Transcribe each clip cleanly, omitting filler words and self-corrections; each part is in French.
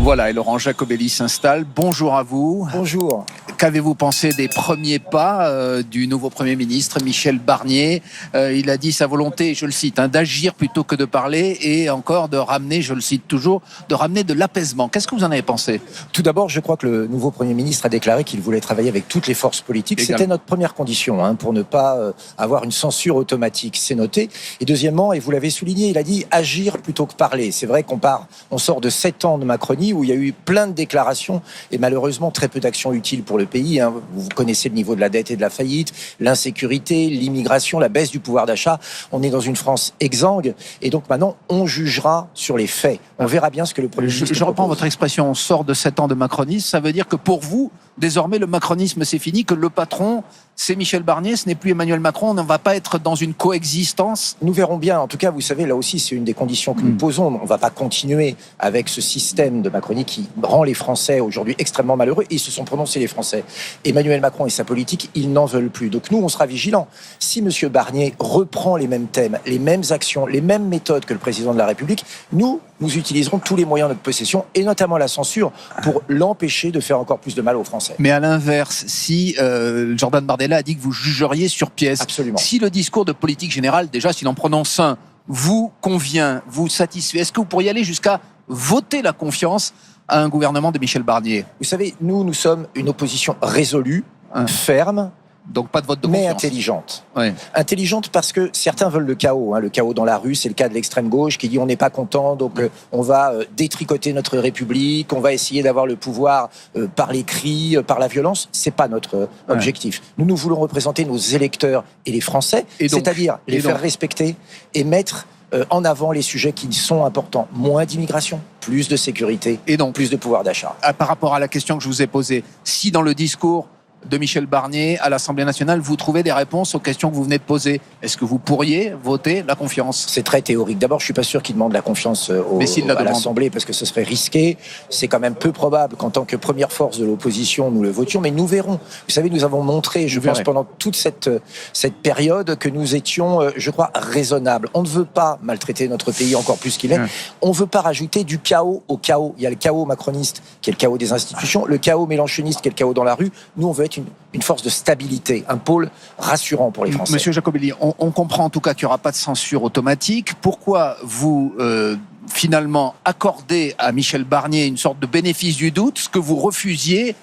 Voilà, et Laurent Jacobelli s'installe. Bonjour à vous. Bonjour. Qu'avez-vous pensé des premiers pas du nouveau Premier ministre, Michel Barnier? Il a dit sa volonté, je le cite, d'agir plutôt que de parler et encore de ramener, je le cite toujours, de ramener de l'apaisement. Qu'est-ce que vous en avez pensé? Tout d'abord, je crois que le nouveau Premier ministre a déclaré qu'il voulait travailler avec toutes les forces politiques. C'était notre première condition pour ne pas avoir une censure automatique, c'est noté. Et deuxièmement, et vous l'avez souligné, il a dit agir plutôt que parler. C'est vrai on sort de 7 ans de Macronie où il y a eu plein de déclarations et malheureusement très peu d'actions utiles pour le pays. Vous connaissez le niveau de la dette et de la faillite, l'insécurité, l'immigration, la baisse du pouvoir d'achat. On est dans une France exsangue et donc maintenant on jugera sur les faits. On verra bien ce que le Premier ministre Je reprends votre expression, on sort de 7 ans de macronisme. Ça veut dire que pour vous, désormais le macronisme c'est fini, que le patron c'est Michel Barnier, ce n'est plus Emmanuel Macron, on ne va pas être dans une coexistence? Nous verrons bien. En tout cas, vous savez, là aussi, c'est une des conditions que nous posons. On ne va pas continuer avec ce système de Macronie qui rend les Français aujourd'hui extrêmement malheureux. Et ils se sont prononcés, les Français. Emmanuel Macron et sa politique, ils n'en veulent plus. Donc nous, on sera vigilants. Si M. Barnier reprend les mêmes thèmes, les mêmes actions, les mêmes méthodes que le président de la République, nous utiliserons tous les moyens de notre possession, et notamment la censure, pour l'empêcher de faire encore plus de mal aux Français. Mais à l'inverse, si Jordan Bardella a dit que vous jugeriez sur pièce, absolument. Si le discours de politique générale, déjà s'il en prononce un, vous convient, vous satisfait, est-ce que vous pourriez aller jusqu'à voter la confiance à un gouvernement de Michel Barnier? Vous savez, nous sommes une opposition résolue, ferme, donc pas de vote de confiance. Mais intelligente. Ouais. Intelligente parce que certains veulent le chaos. Le chaos dans la rue, c'est le cas de l'extrême gauche qui dit on n'est pas content, donc on va détricoter notre République, on va essayer d'avoir le pouvoir par les cris, par la violence. C'est pas notre objectif. Nous voulons représenter nos électeurs et les Français, c'est-à-dire les faire respecter et mettre en avant les sujets qui sont importants. Moins d'immigration, plus de sécurité, et donc plus de pouvoir d'achat. Par rapport à la question que je vous ai posée, si dans le discours de Michel Barnier à l'Assemblée nationale, vous trouvez des réponses aux questions que vous venez de poser, est-ce que vous pourriez voter la confiance? C'est très théorique. D'abord, je suis pas sûr qu'il demande la confiance à l'Assemblée parce que ce serait risqué. C'est quand même peu probable qu'en tant que première force de l'opposition, nous le votions, mais nous verrons. Vous savez, nous avons montré, je pense, pendant toute cette période que nous étions, je crois, raisonnables. On ne veut pas maltraiter notre pays encore plus qu'il est. On ne veut pas rajouter du chaos au chaos. Il y a le chaos macroniste, qui est le chaos des institutions, le chaos mélenchoniste, qui est le chaos dans la rue. Nous, on veut être une force de stabilité, un pôle rassurant pour les Français. Monsieur Jacobelli, on comprend en tout cas qu'il n'y aura pas de censure automatique. Pourquoi vous, finalement, accordez à Michel Barnier une sorte de bénéfice du doute, ce que vous refusiez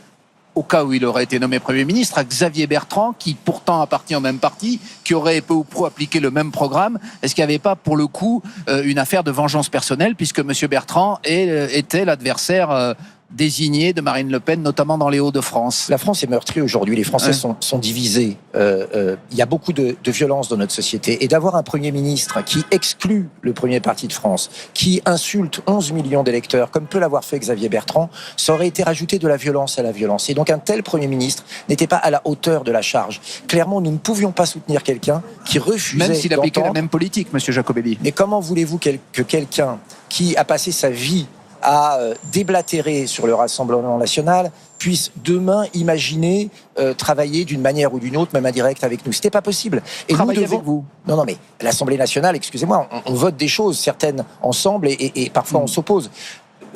au cas où il aurait été nommé Premier ministre, à Xavier Bertrand, qui pourtant appartient au même parti, qui aurait peu ou prou appliqué le même programme? Est-ce qu'il n'y avait pas, pour le coup, une affaire de vengeance personnelle, puisque Monsieur Bertrand était l'adversaire désigné de Marine Le Pen, notamment dans les Hauts-de-France? La France est meurtrie aujourd'hui, les Français sont divisés. Il y a beaucoup de violence dans notre société. Et d'avoir un Premier ministre qui exclut le premier parti de France, qui insulte 11 millions d'électeurs, comme peut l'avoir fait Xavier Bertrand, ça aurait été rajouter de la violence à la violence. Et donc un tel Premier ministre n'était pas à la hauteur de la charge. Clairement, nous ne pouvions pas soutenir quelqu'un qui refusait même s'il appliquait la même politique, Monsieur Jacobelli. Mais comment voulez-vous que quelqu'un qui a passé sa vie à déblatérer sur le Rassemblement national puisse demain imaginer travailler d'une manière ou d'une autre, même indirecte avec nous? C'était pas possible. Et travailler avec vous? Non, mais l'Assemblée nationale, excusez-moi, on vote des choses, certaines ensemble, et parfois on s'oppose.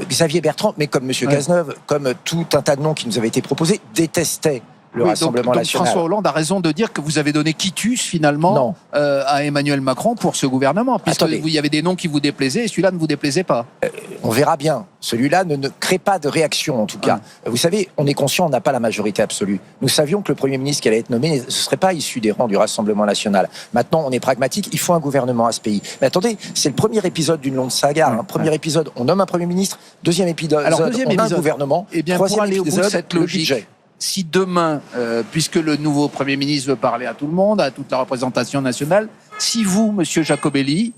Xavier Bertrand, mais comme M. Cazeneuve, comme tout un tas de noms qui nous avaient été proposés, détestait le Rassemblement national. François Hollande a raison de dire que vous avez donné quitus finalement à Emmanuel Macron pour ce gouvernement, puisque il y avait des noms qui vous déplaisaient et celui-là ne vous déplaisait pas. On verra bien. Celui-là ne crée pas de réaction, en tout cas. Vous savez, on est conscient, on n'a pas la majorité absolue. Nous savions que le Premier ministre qui allait être nommé, ce ne serait pas issu des rangs du Rassemblement national. Maintenant, on est pragmatique, il faut un gouvernement à ce pays. Mais attendez, c'est le premier épisode d'une longue saga. Premier épisode, on nomme un Premier ministre. Deuxième épisode, on a un gouvernement. Et bien, troisième pour aller au bout de épisode, cette logique, si demain, puisque le nouveau Premier ministre veut parler à tout le monde, à toute la représentation nationale, si vous, Monsieur Jacobelli,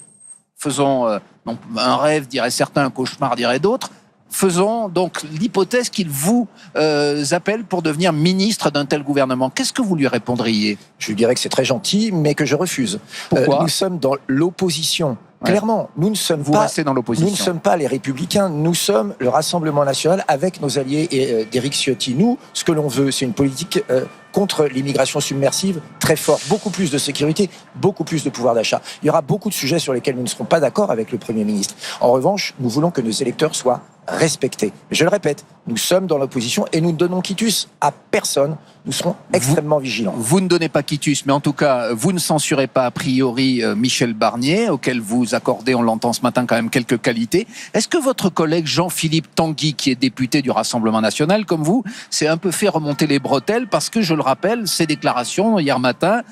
faisons un rêve, diraient certains, un cauchemar, diraient d'autres, faisons donc l'hypothèse qu'il vous appelle pour devenir ministre d'un tel gouvernement, qu'est-ce que vous lui répondriez? Je lui dirais que c'est très gentil, mais que je refuse. Pourquoi? Nous sommes dans l'opposition. Clairement, nous ne sommes pas les Républicains, nous sommes le Rassemblement national avec nos alliés d'Éric Ciotti. Nous, ce que l'on veut, c'est une politique contre l'immigration submersive très forte, beaucoup plus de sécurité, beaucoup plus de pouvoir d'achat. Il y aura beaucoup de sujets sur lesquels nous ne serons pas d'accord avec le Premier ministre. En revanche, nous voulons que nos électeurs soient respecter. Je le répète, nous sommes dans l'opposition et nous ne donnons quitus à personne. Nous serons extrêmement vigilants. Vous ne donnez pas quitus, mais en tout cas, vous ne censurez pas a priori Michel Barnier, auquel vous accordez, on l'entend ce matin, quand même quelques qualités. Est-ce que votre collègue Jean-Philippe Tanguy, qui est député du Rassemblement national, comme vous, s'est un peu fait remonter les bretelles parce que, je le rappelle, ses déclarations hier matin,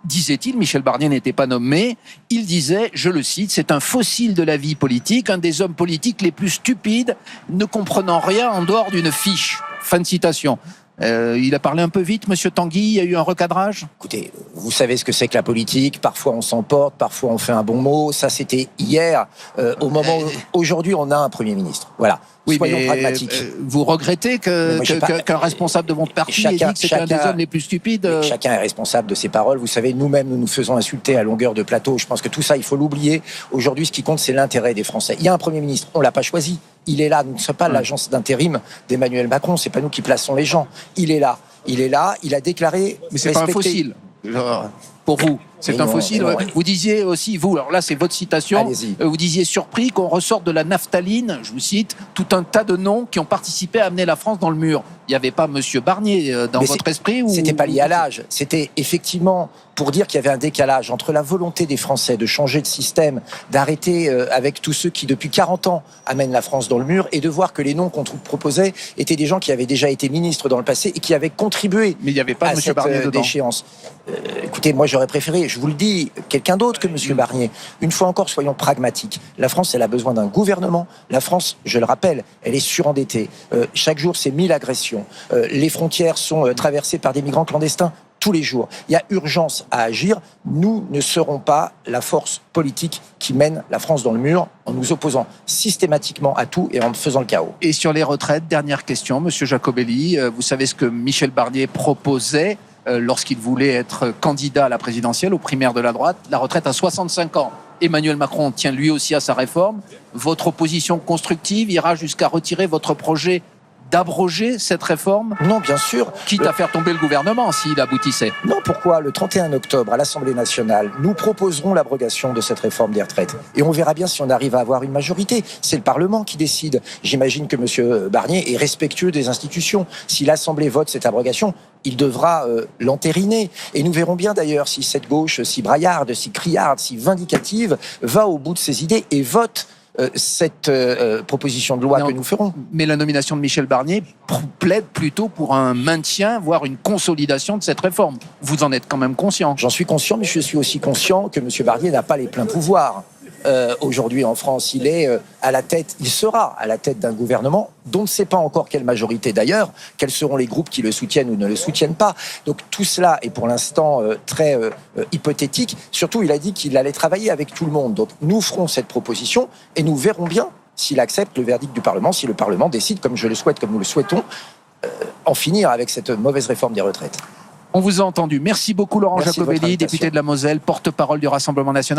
disait-il, Michel Barnier n'était pas nommé, il disait, je le cite, c'est un fossile de la vie politique, un des hommes politiques les plus stupides, ne comprenant rien en dehors d'une fiche. Fin de citation. Il a parlé un peu vite, Monsieur Tanguy, il y a eu un recadrage? Écoutez, vous savez ce que c'est que la politique, parfois on s'emporte, parfois on fait un bon mot, ça c'était hier, aujourd'hui on a un Premier ministre, voilà. Oui, soyons pragmatiques. Vous regrettez qu'un responsable de votre parti ait dit que c'était un des hommes les plus stupides? Chacun est responsable de ses paroles. Vous savez, nous-mêmes, nous nous faisons insulter à longueur de plateau. Je pense que tout ça, il faut l'oublier. Aujourd'hui, ce qui compte, c'est l'intérêt des Français. Il y a un Premier ministre, on l'a pas choisi. Il est là. Nous ne sommes pas l'agence d'intérim d'Emmanuel Macron. C'est pas nous qui plaçons les gens. Il est là. Il est là. Il a déclaré. Mais c'est pas un fossile. Pour vous, c'est un fossile. Vous disiez aussi, vous, alors là c'est votre citation, vous disiez surpris qu'on ressorte de la naphtaline, je vous cite, tout un tas de noms qui ont participé à amener la France dans le mur. Il n'y avait pas Monsieur Barnier dans votre esprit? C'était pas lié à l'âge, c'était effectivement pour dire qu'il y avait un décalage entre la volonté des Français de changer de système, d'arrêter avec tous ceux qui depuis 40 ans amènent la France dans le mur, et de voir que les noms qu'on proposait étaient des gens qui avaient déjà été ministres dans le passé et qui avaient contribué à cette déchéance. Écoutez, moi j'aurais préféré, je vous le dis, quelqu'un d'autre que Monsieur Barnier. Une fois encore, soyons pragmatiques. La France, elle a besoin d'un gouvernement. La France, je le rappelle, elle est surendettée. Chaque jour, c'est 1000 agressions. Les frontières sont traversées par des migrants clandestins tous les jours. Il y a urgence à agir. Nous ne serons pas la force politique qui mène la France dans le mur en nous opposant systématiquement à tout et en faisant le chaos. Et sur les retraites, dernière question, Monsieur Jacobelli, vous savez ce que Michel Barnier proposait lorsqu'il voulait être candidat à la présidentielle, aux primaires de la droite, la retraite à 65 ans. Emmanuel Macron tient lui aussi à sa réforme. Votre opposition constructive ira jusqu'à retirer votre projet d'abroger cette réforme? Non, bien sûr. Quitte à faire tomber le gouvernement s'il aboutissait. Non, pourquoi? Le 31 octobre, à l'Assemblée nationale, nous proposerons l'abrogation de cette réforme des retraites. Et on verra bien si on arrive à avoir une majorité. C'est le Parlement qui décide. J'imagine que M. Barnier est respectueux des institutions. Si l'Assemblée vote cette abrogation, il devra l'entériner. Et nous verrons bien d'ailleurs si cette gauche si braillarde, si criarde, si vindicative va au bout de ses idées et vote cette proposition de loi que nous ferons. Mais la nomination de Michel Barnier plaide plutôt pour un maintien, voire une consolidation de cette réforme. Vous en êtes quand même conscient? J'en suis conscient, mais je suis aussi conscient que M. Barnier n'a pas les pleins pouvoirs. Aujourd'hui en France, il est il sera à la tête d'un gouvernement dont on ne sait pas encore quelle majorité d'ailleurs, quels seront les groupes qui le soutiennent ou ne le soutiennent pas. Donc tout cela est pour l'instant très hypothétique. Surtout, il a dit qu'il allait travailler avec tout le monde. Donc nous ferons cette proposition et nous verrons bien s'il accepte le verdict du Parlement, si le Parlement décide, comme je le souhaite, comme nous le souhaitons, en finir avec cette mauvaise réforme des retraites. On vous a entendu. Merci beaucoup Laurent Jacobelli, député de la Moselle, porte-parole du Rassemblement national.